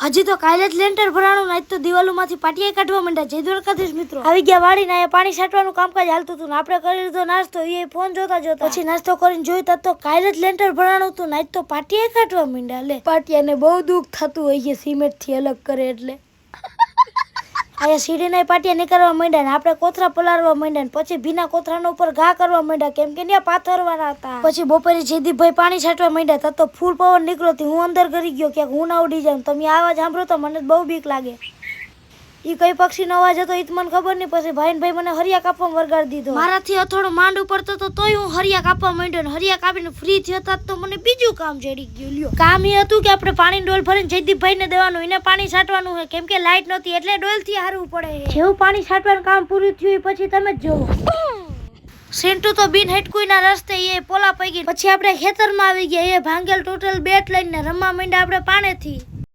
હજી તો કાલે જ લેન્ટર ભરાણું, આજ તો દિવાલોમાંથી પાટિયા કાઢવા માંડ્યા. જય દ્વારકાધીશ મિત્રો. આવી ગયા વાડીને, અહીંયા પાણી છાંટવાનું કામકાજ હાલતું હતું ને આપણે કરી લીધો નાસ્તો. એ ફોન જોતા પછી નાસ્તો કરીને જોયું તો કાલે જ લેન્ટર ભરાણું હતું ને આજ તો પાટિયા કાઢવા માંડ્યા. લે, પાટિયાને બહુ દુઃખ થતું હોય છે સિમેન્ટ થી અલગ કરે એટલે. અહીંયા સીડીના પાટિયા નીકળવા માંડ્યા ને આપણે કોથરા પલાળવા માંડ્યા ને પછી ભીના કોથરાના ઉપર ઘા કરવા માંડ્યા, કેમ કે ત્યાં પાથરવાના હતા. પછી બપોરે જયદીપભાઈ પાણી છાંટવા માંડ્યા તો ફૂલ પવન નીકળ્યો. હું અંદર કરી ગયો કે હું ના ઉડી જાઉં. તમે આવાજ સાંભળો તો મને બહુ બીક લાગે. ઈ કઈ પક્ષીનો અવાજ હતો એ મને ખબર નહીં. પછી ભાઈ મને હરિયા કાપવા વરગાડી દીધો. મારાથી થોડો માંડ ઉપડતો તો તોય હું હરિયા કાપવા માંડ્યો ને હરિયા કાપીને ફ્રી થયો તો મને બીજું કામ જડી ગયું. લ્યો, કામ એ હતું કે આપણે પાણી ડોલ ભરીને જયદીપભાઈ ને દેવાનું, એને પાણી છાંટવાનું હોય કેમ કે લાઈટ નહોતી એટલે ડોલ થી હારવું પડે. જેવું પાણી છાંટવાનું કામ પૂરું થયું પછી તમે જ જોવો. સેન્ટુ તો બિન હેટકુઈના રસ્તે એ પોલા પડી ગઈ. પછી આપણે ખેતરમાં આવી ગયા. એ ભાંગેલ ટોટલ બેટ લઈને રમવા માંડ્યા આપણે પાણીથી.